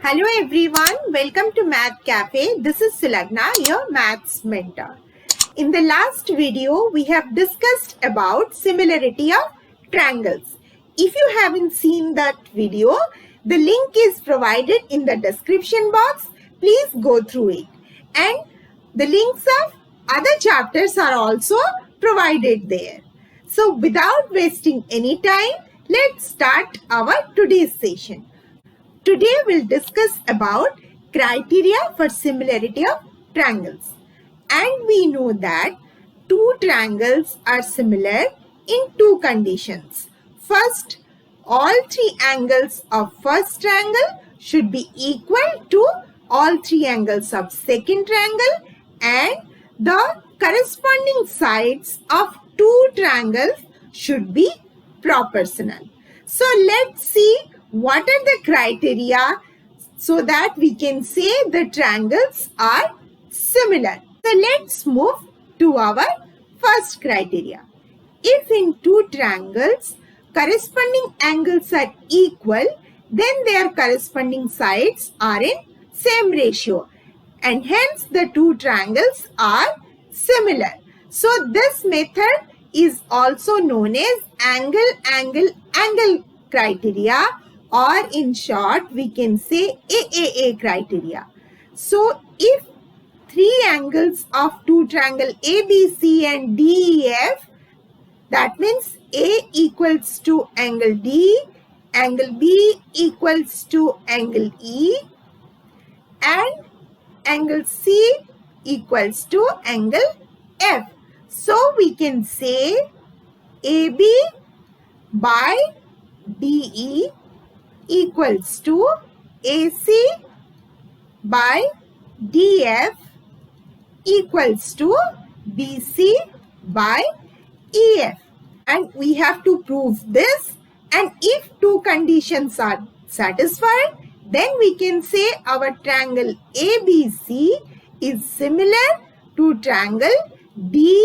Hello everyone, welcome to Math Cafe. This is Sulagna, your maths mentor. In the last video, we have discussed about similarity of triangles. If you haven't seen that video, the link is provided in the description box. Please go through it. And the links of other chapters are also provided there. So without wasting any time, let's start our today's session. Today we'll discuss about criteria for similarity of triangles. And we know that two triangles are similar in two conditions. First, all three angles of first triangle should be equal to all three angles of second triangle, and the corresponding sides of two triangles should be proportional. So let's see what are the criteria so that we can say the triangles are similar. So let's move to our first criteria. If in two triangles corresponding angles are equal, then their corresponding sides are in same ratio, and hence the two triangles are similar. So this method is also known as angle criteria, or in short we can say AAA criteria. So if three angles of two triangle ABC and DEF, that means A equals to angle D, angle B equals to angle E, and angle C equals to angle F. So we can say AB by DE equals to AC by DF equals to BC by EF. And we have to prove this, and if two conditions are satisfied, then we can say our triangle ABC is similar to triangle DEF.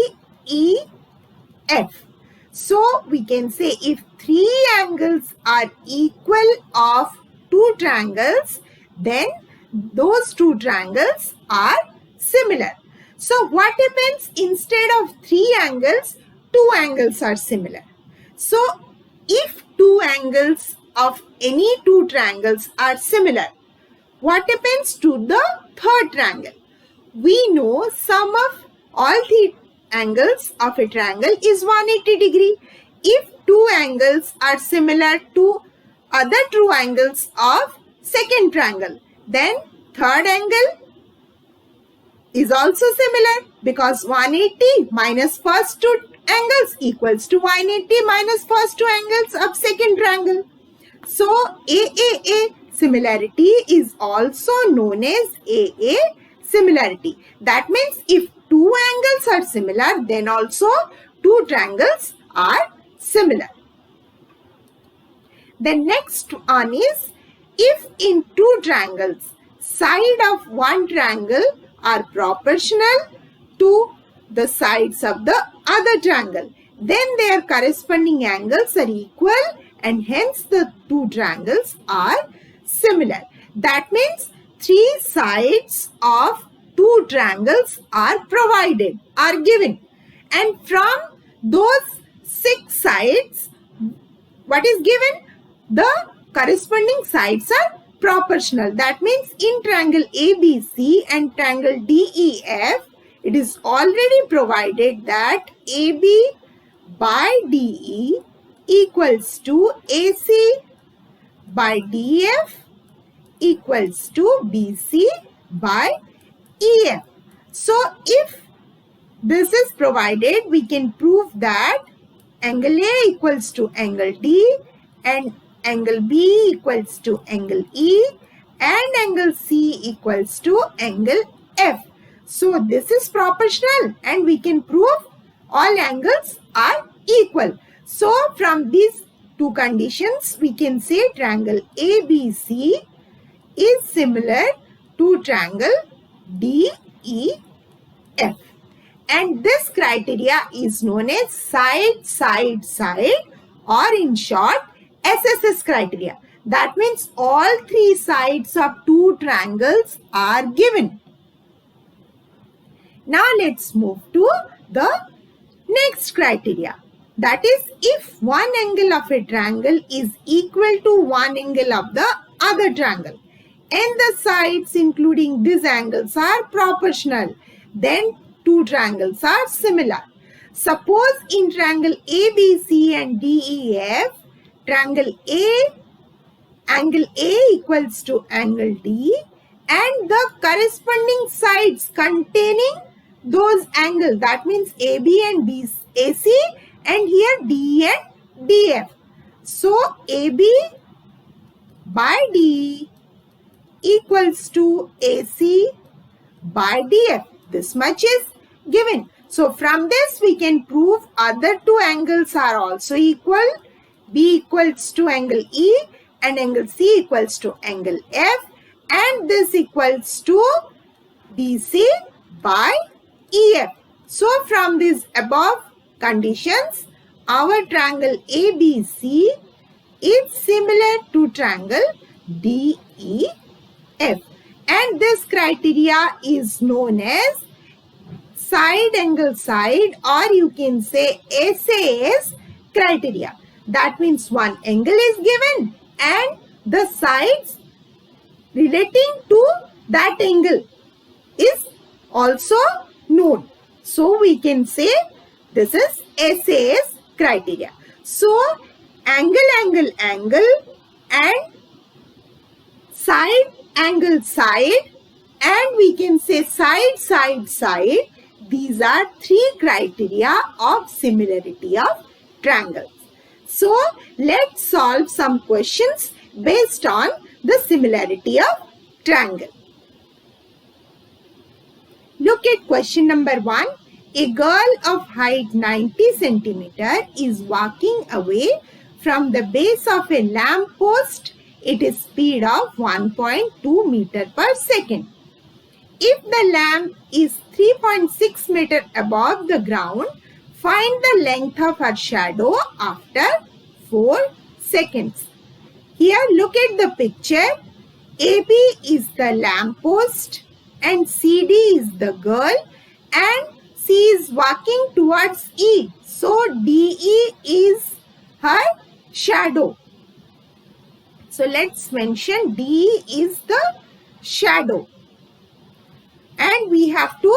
So we can say if three angles are equal of two triangles, then those two triangles are similar. So what happens instead of three angles, two angles are similar. So if two angles of any two triangles are similar, what happens to the third triangle? We know sum of all the angles of a triangle is 180 degree. If two angles are similar to other two angles of second triangle, then third angle is also similar, because 180 minus first two angles equals to 180 minus first two angles of second triangle. So AAA similarity is also known as AA similarity. That means if two angles are similar, then also two triangles are similar. The next one is, if in two triangles side of one triangle are proportional to the sides of the other triangle, then their corresponding angles are equal, and hence the two triangles are similar. That means three sides of two triangles are provided, are given, and from those six sides, what is given? The corresponding sides are proportional. That means in triangle ABC and triangle DEF, it is already provided that AB by DE equals to AC by DF equals to BC by EF. So if this is provided, we can prove that angle A equals to angle D, and angle B equals to angle E, and angle C equals to angle F. So this is proportional, and we can prove all angles are equal. So from these two conditions, we can say triangle ABC is similar to triangle DEF. And this criteria is known as side, or in short SSS criteria. That means all three sides of two triangles are given. Now let's move to the next criteria. That is, if one angle of a triangle is equal to one angle of the other triangle and the sides including these angles are proportional, then two triangles are similar. Suppose in triangle ABC and DEF, triangle angle A equals to angle D and the corresponding sides containing those angles, that means AB and AC and here D and DF. So AB by D equals to AC by DF. This much is given. So from this we can prove other two angles are also equal. B equals to angle E and angle C equals to angle F, and this equals to DC by EF. So from these above conditions, our triangle ABC is similar to triangle DEF, and this criteria is known as side angle side, or you can say SAS criteria. That means one angle is given and the sides relating to that angle is also known. So we can say this is SAS criteria. So angle, angle, angle and side, angle, side, and we can say side, side, side. These are three criteria of similarity of triangles. So let's solve some questions based on the similarity of triangle. Look at question number 1. A girl of height 90 centimeter is walking away from the base of a lamp post at a speed of 1.2 meter per second. If the lamp is 3.6 meter above the ground, find the length of her shadow after 4 seconds. Here look at the picture. AB is the lamp post and CD is the girl and C is walking towards E. So DE is her shadow. So let's mention DE is the shadow. And we have to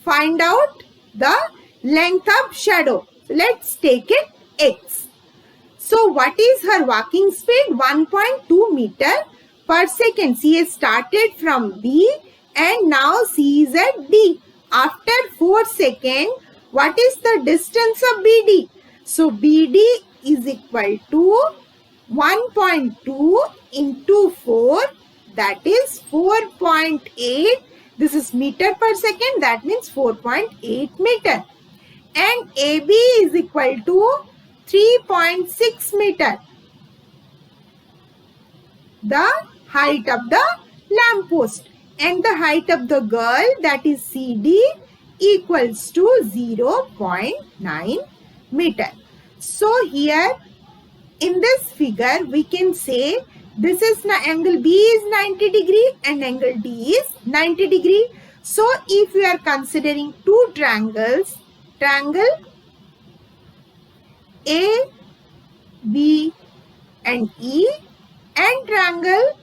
find out the length of shadow. Let's take it X. So what is her walking speed? 1.2 meter per second. She has started from B and now she is at D. After 4 seconds, what is the distance of BD? So BD is equal to 1.2 into 4, that is 4.8. This is meter per second, that means 4.8 meter. And AB is equal to 3.6 meter. The height of the lamp post. And the height of the girl, that is CD, equals to 0.9 meter. So here in this figure we can say this is angle B is 90 degree and angle D is 90 degree. So if we are considering two triangles, triangle A, B and E and triangle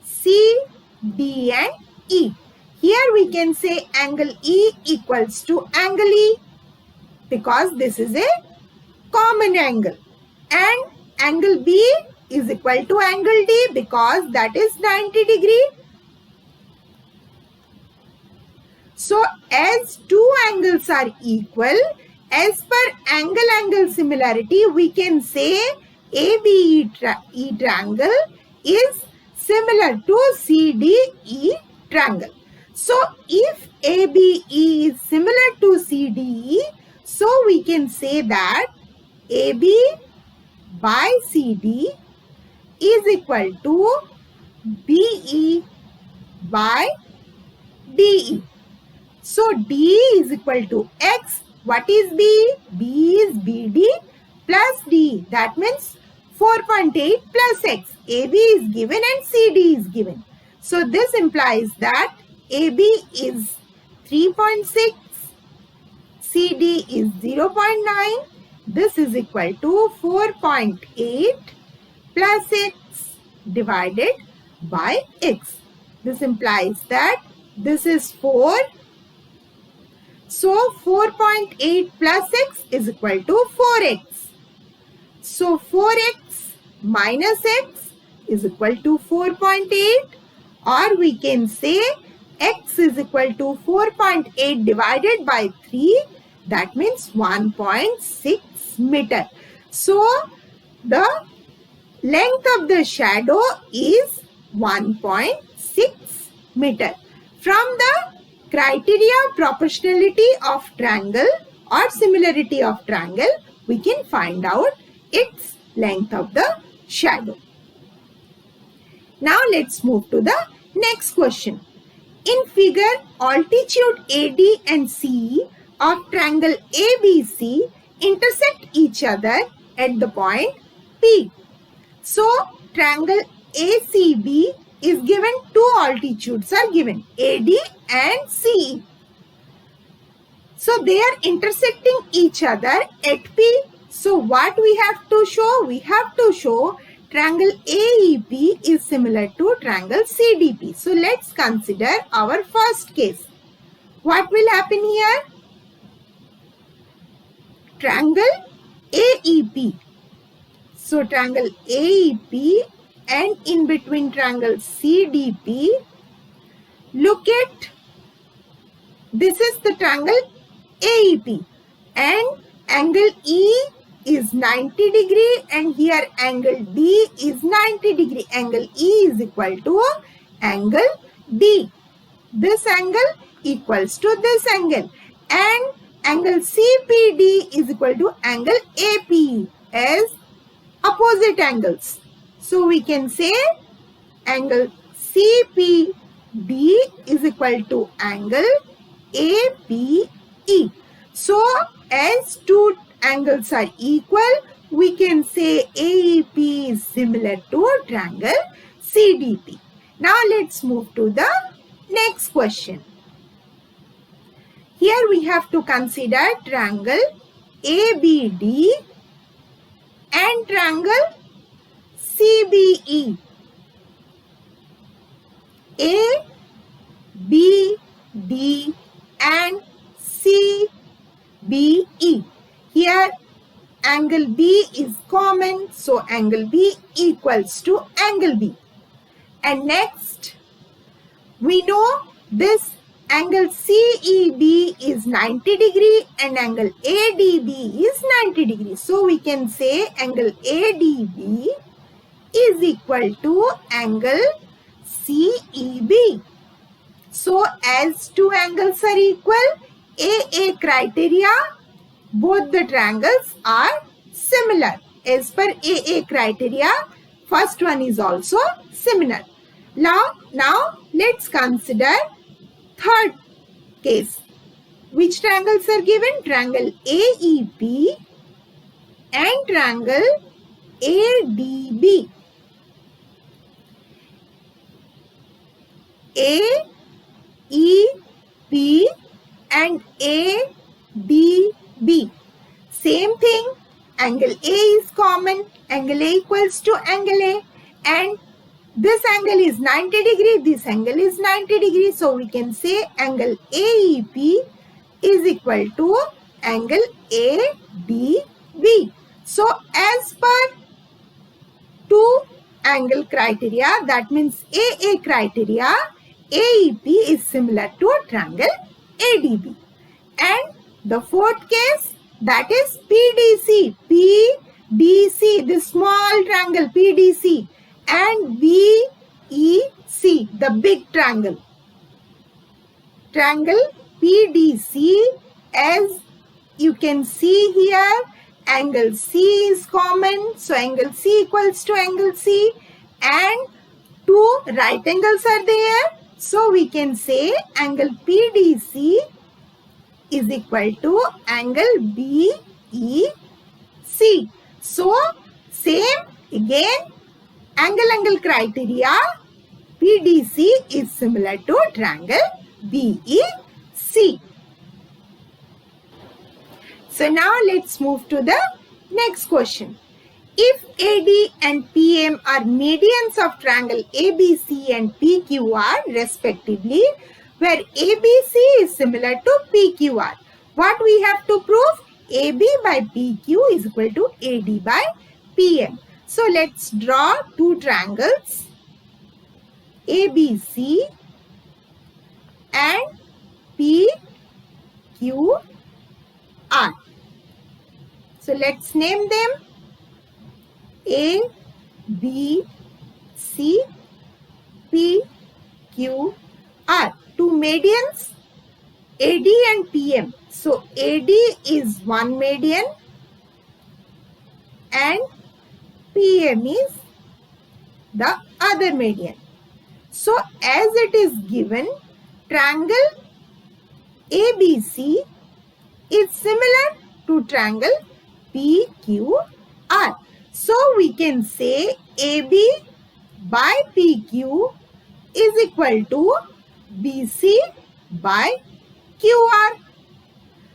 C, D and E. Here we can say angle E equals to angle E because this is a common angle, and angle B is equal to angle D because that is 90 degree. So as two angles are equal, as per angle-angle similarity, we can say ABE triangle is similar to CDE triangle. So if ABE is similar to CDE, so we can say that AB by CD is equal to BE by DE. So D is equal to X. What is B? B is BD plus D. That means 4.8 plus x. AB is given and CD is given. So this implies that AB is 3.6, CD is 0.9. This is equal to 4.8 plus x divided by x. This implies that this is 4. So 4.8 plus x is equal to 4x. So 4x minus x is equal to 4.8, or we can say x is equal to 4.8 divided by 3, that means 1.6 meter. So the length of the shadow is 1.6 meter. From the criteria proportionality of triangle or similarity of triangle, we can find out its length of the shadow. Now let's move to the next question. In figure, altitude AD and CE of triangle ABC intersect each other at the point P. So triangle ACB is given, two altitudes are given, AD and CE. So they are intersecting each other at P. So what we have to show? We have to show triangle AEP is similar to triangle CDP. So let's consider our first case. What will happen here? Triangle AEP. So triangle AEP and in between triangle CDP, look at, this is the triangle AEP and angle E is 90 degree and here angle D is 90 degree. Angle E is equal to angle D. This angle equals to this angle and angle CPD is equal to angle APE as opposite angles. So we can say angle CPD is equal to angle APE. So as two angles are equal, we can say AEP is similar to triangle CDP. Now let's move to the next question. Here we have to consider triangle ABD and triangle CBE. A, B, D and CBE. Here angle B is common, so angle B equals to angle B. And next, we know this angle CEB is 90 degree and angle ADB is 90 degree. So we can say angle ADB is equal to angle CEB. So as two angles are equal, AA criteria, both the triangles are similar. As per AA criteria, first one is also similar. Now let's consider third case. Which triangles are given? Triangle AEP and triangle ADB. AEP and ADB. Same thing. Angle A is common. Angle A equals to angle A. And this angle is 90 degree. This angle is 90 degree. So we can say angle AEP is equal to angle ADB. So as per two angle criteria, that means AA criteria, AEP is similar to triangle ADB. And the fourth case, that is PDC. PDC, this small triangle PDC, and VEC, the big triangle. Triangle PDC, as you can see here, angle C is common. So angle C equals to angle C and two right angles are there. So we can say angle PDC is equal to angle BEC. So same Again, angle criteria, PDC is similar to triangle BEC. So now let's move to the next question. If AD and PM are medians of triangle ABC and PQR respectively, where ABC is similar to PQR, what we have to prove? AB by PQ is equal to AD by PM. So let's draw two triangles ABC and PQR. So let's name them A, B, C, P, Q, R. Two medians, AD and PM. So AD is one median and PM is the other median. So as it is given, triangle ABC is similar to triangle PQR. So we can say AB by PQ is equal to BC by QR.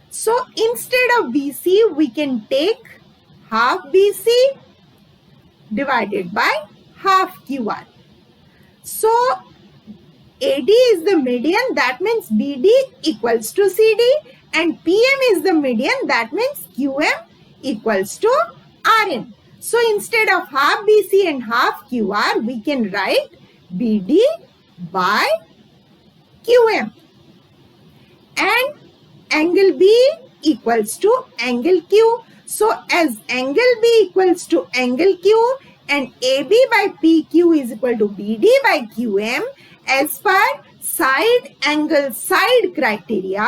So instead of BC, we can take half BC divided by half QR. So AD is the median, that means BD equals to CD, and PM is the median, that means QM equals to RN. So instead of half BC and half QR, we can write BD by QM. And angle B equals to angle Q. So as angle B equals to angle Q and AB by PQ is equal to BD by QM, as per side angle side criteria,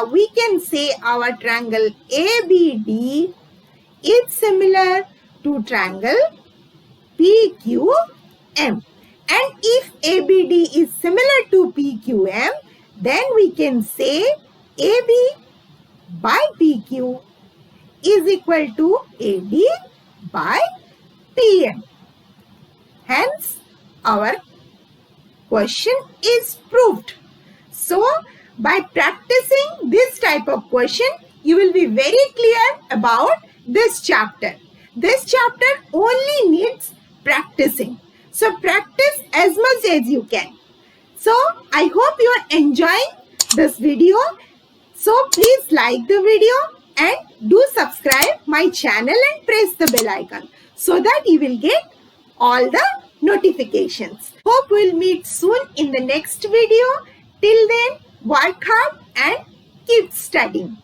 we can say our triangle ABD is similar to triangle PQM. And if ABD is similar to PQM, then we can say AB by PQ is equal to AD by PM. Hence, our question is proved. So, by practicing this type of question, you will be very clear about this chapter. This chapter only needs practicing. So, practice as much as you can. So, I hope you are enjoying this video. So, please like the video and do subscribe my channel and press the bell icon so that you will get all the notifications. Hope we'll meet soon in the next video. Till then, work hard and keep studying.